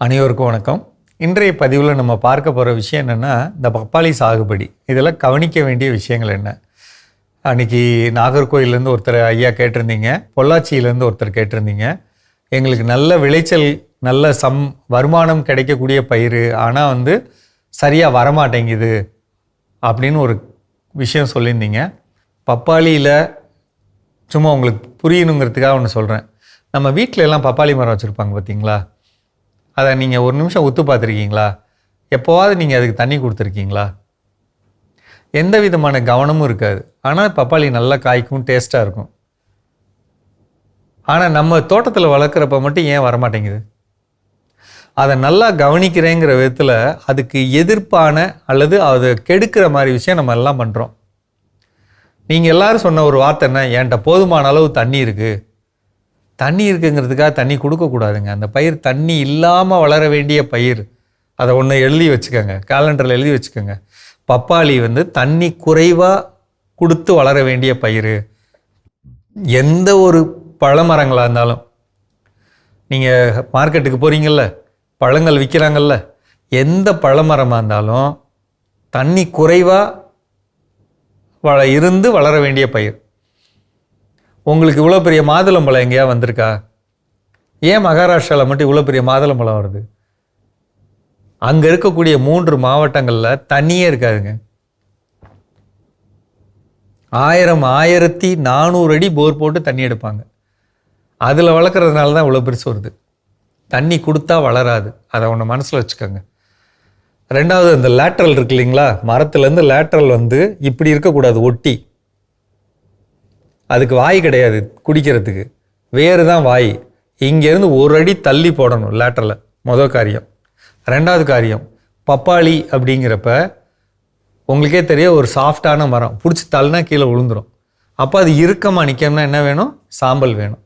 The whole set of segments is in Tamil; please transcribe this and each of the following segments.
அனைவருக்கும் வணக்கம். இன்றைய பதிவில் நம்ம பார்க்க போகிற விஷயம் என்னென்னா, இந்த பப்பாளி சாகுபடி இதில் கவனிக்க வேண்டிய விஷயங்கள் என்ன. அன்றைக்கி நாகர்கோயிலேருந்து ஒருத்தர் ஐயா கேட்டிருந்தீங்க, பொள்ளாச்சியிலேருந்து ஒருத்தர் கேட்டிருந்தீங்க. எங்களுக்கு நல்ல விளைச்சல், நல்ல வருமானம் கிடைக்கக்கூடிய பயிர், ஆனால் சரியாக வரமாட்டேங்குது அப்படின்னு ஒரு விஷயம் சொல்லியிருந்தீங்க. பப்பாளியில் சும்மா உங்களுக்கு புரியணுங்கிறதுக்காக ஒன்று சொல்கிறேன். நம்ம வீட்டில் எல்லாம் பப்பாளி மரம் வச்சுருப்பாங்க பார்த்தீங்களா? அதை நீங்கள் ஒரு நிமிஷம் உத்து பார்த்துருக்கீங்களா? எப்போவாவது நீங்கள் அதுக்கு தண்ணி கொடுத்துருக்கீங்களா? எந்த விதமான கவனமும் இருக்காது. ஆனால் பப்பாளி நல்லா காய்க்கும், டேஸ்ட்டாக இருக்கும். ஆனால் நம்ம தோட்டத்தில் வளர்க்குறப்ப மட்டும் ஏன் வரமாட்டேங்குது? அதை நல்லா கவனிக்கிறேங்கிற விதத்தில் அதுக்கு எதிர்ப்பான அல்லது அதை கெடுக்கிற மாதிரி விஷயம் நம்ம எல்லாம் பண்ணுறோம். நீங்கள் எல்லோரும் சொன்ன ஒரு வார்த்தை என்ன? என்கிட்ட போதுமான அளவு தண்ணி இருக்குது. தண்ணி இருக்குங்கிறதுக்காக தண்ணி கொடுக்கக்கூடாதுங்க. அந்த பயிர் தண்ணி இல்லாமல் வளர வேண்டிய பயிர். அதை ஒன்று எழுதி வச்சுக்கோங்க, கேலண்டரில் எழுதி வச்சுக்கோங்க. பப்பாளி தண்ணி குறைவாக கொடுத்து வளர வேண்டிய பயிர். எந்த ஒரு பழமரங்களாக இருந்தாலும், நீங்கள் மார்க்கெட்டுக்கு போகிறீங்கள்ல, பழங்கள் விற்கிறாங்கல்ல, எந்த பழமரமாக இருந்தாலும் தண்ணி குறைவாக இருந்து வளர வேண்டிய பயிர். உங்களுக்கு இவ்வளோ பெரிய மாதுளம்பழம் எங்கேயா வந்திருக்கா? ஏன் மகாராஷ்டிராவில் மட்டும் இவ்வளோ பெரிய மாதுளம்பழம் வருது? அங்கே இருக்கக்கூடிய 3 மாவட்டங்களில் தண்ணியே இருக்காதுங்க. 1400 அடி போர் போட்டு தண்ணி எடுப்பாங்க. அதில் வளர்க்குறதுனால தான் இவ்வளோ பெருசு வருது. தண்ணி கொடுத்தா வளராது. அதை ஒன்று மனசில் வச்சுக்கோங்க. ரெண்டாவது, இந்த லேட்ரல் இருக்கு இல்லைங்களா, மரத்துலேருந்து லேட்ரல் இப்படி இருக்கக்கூடாது, ஒட்டி. அதுக்கு வாய் கிடையாது குடிக்கிறதுக்கு, வேறு தான் வாய். இங்கேருந்து 1 அடி தள்ளி போடணும் லேட்டரில், மொதல் காரியம். ரெண்டாவது காரியம், பப்பாளி அப்படிங்கிறப்ப உங்களுக்கே தெரிய ஒரு சாஃப்டான மரம், பிடிச்சி தள்ளினா கீழே விழுந்துடும். அப்போ அது இறுக்கமாக நிற்கணும்னா என்ன வேணும்? சாம்பல் வேணும்.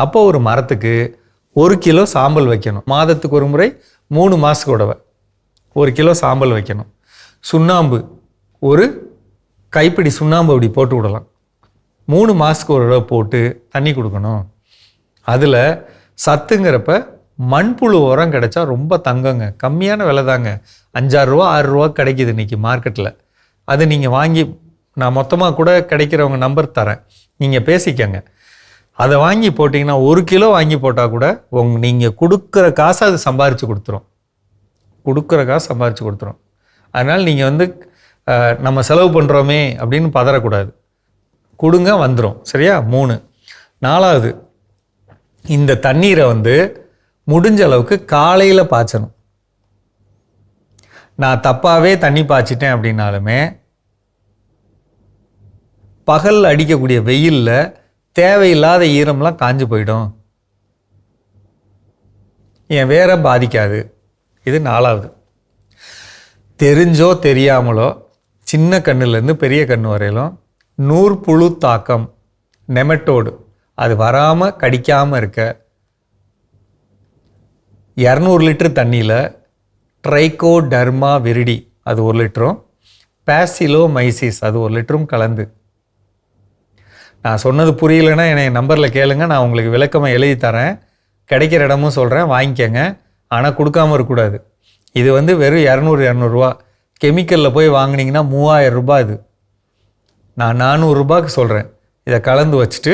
அப்போ ஒரு மரத்துக்கு 1 கிலோ சாம்பல் வைக்கணும். மாதத்துக்கு ஒரு முறை, 3 மாதத்துக்கு உடவை 1 கிலோ சாம்பல் வைக்கணும். சுண்ணாம்பு, ஒரு கைப்பிடி சுண்ணாம்பு அப்படி போட்டு விடலாம். 3 மாதத்துக்கு ஒரு தடவை போட்டு தண்ணி கொடுக்கணும். அதில் சத்துங்கிறப்ப மண்புழு உரம் கிடைச்சா ரொம்ப தங்கங்க. கம்மியான விலை தாங்க, 5-6 ரூபா 6 ரூபா கிடைக்கிது இன்றைக்கி மார்க்கெட்டில். அது நீங்கள் வாங்கி, நான் மொத்தமாக கூட கிடைக்கிறவங்க நம்பர் தரேன், நீங்கள் பேசிக்கங்க. அதை வாங்கி போட்டிங்கன்னா 1 கிலோ வாங்கி போட்டால் கூட நீங்கள் கொடுக்குற காசை அது சம்பாரித்து கொடுத்துரும். அதனால் நீங்கள் நம்ம செலவு பண்ணுறோமே அப்படின்னு பதறக்கூடாது. கொடுங்க, வந்துடும். சரியா? 3. 4வது, இந்த தண்ணீரை முடிஞ்ச அளவுக்கு காலையில் பாய்ச்சணும். நான் தப்பாகவே தண்ணி பாய்ச்சிட்டேன் அப்படின்னாலுமே, பகல் அடிக்கக்கூடிய வெயிலில் தேவையில்லாத ஈரம்லாம் காஞ்சு போயிடும். என் வேற பாதிக்காது. இது 4வது. தெரிஞ்சோ தெரியாமலோ சின்ன கண்ணுலேருந்து பெரிய கண்ணு வரையிலும் நூற்புழு தாக்கம், நெமட்டோடு, அது வராமல் கடிக்காமல் இருக்க 200 லிட்டர் தண்ணியில் ட்ரைகோடர்மா விரிடி அது 1 லிட்டரும், பேசிலோமைசிஸ் அது 1 லிட்டரும் கலந்து. நான் சொன்னது புரியலைன்னா என்னை நம்பரில் கேளுங்க, நான் உங்களுக்கு விளக்கமாக எழுதி தரேன். கிடைக்கிற இடமும் சொல்கிறேன், வாங்கிக்கங்க. ஆனால் கொடுக்காமல் இருக்கக்கூடாது. இது வெறும் 200 ரூபா. கெமிக்கலில் போய் வாங்கினீங்கன்னா 3000 ரூபாய். இது நான் 400 ரூபாய்க்கு சொல்கிறேன். இதை கலந்து வச்சுட்டு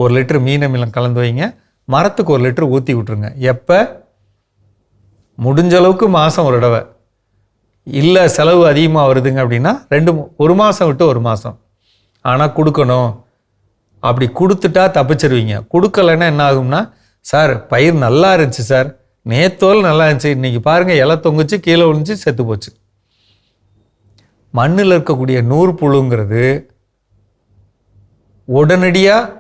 1 லிட்டர் மீனமிலம் கலந்து வைங்க. மரத்துக்கு 1 லிட்டர் ஊற்றி விட்ருங்க. எப்போ? முடிஞ்ச அளவுக்கு மாதம் ஒரு தடவை. இல்லை செலவு அதிகமாக வருதுங்க அப்படின்னா 1 மாதம் விட்டு 1 மாதம். ஆனால் கொடுக்கணும். அப்படி கொடுத்துட்டா தப்பிச்சிருவீங்க. கொடுக்கலைன்னா என்ன ஆகும்னா, சார் பயிர் நல்லா இருந்துச்சு சார், நேத்தோல் நல்லா இருந்துச்சு, இன்றைக்கி பாருங்கள் இலை தொங்குச்சு, கீழே விழுந்துச்சு, செத்து போச்சு. மண்ணில் இருக்கக்கூடிய நூற்புழுங்கிறது உடனடியாக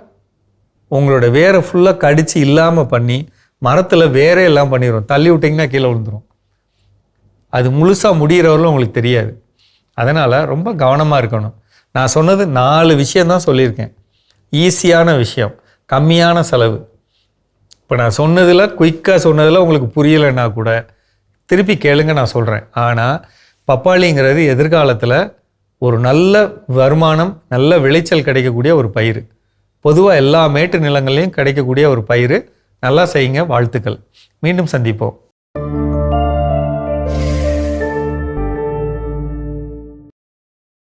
உங்களோட வேரை ஃபுல்லாக கடித்து இல்லாமல் பண்ணி மரத்தில் வேரே எல்லாம் பண்ணிடும். தள்ளி விட்டிங்கன்னா கீழே விழுந்துடும். அது முழுசாக முடிகிறவர்களும் உங்களுக்கு தெரியாது. அதனால் ரொம்ப கவனமாக இருக்கணும். நான் சொன்னது 4 விஷயந்தான் சொல்லியிருக்கேன். ஈஸியான விஷயம், கம்மியான செலவு. இப்போ நான் சொன்னதில், குயிக்காக சொன்னதில் உங்களுக்கு புரியலைன்னா கூட திருப்பி கேளுங்க, நான் சொல்கிறேன். ஆனால் பப்பாளிங்கிறது எதிர்காலத்தில் ஒரு நல்ல வருமானம், நல்ல விளைச்சல் கிடைக்கக்கூடிய ஒரு பயிர். பொதுவாக எல்லா மேட்டு நிலங்கள்லையும் கிடைக்கக்கூடிய ஒரு பயிர். நல்லா செய்யுங்க. வாழ்த்துக்கள். மீண்டும் சந்திப்போம்.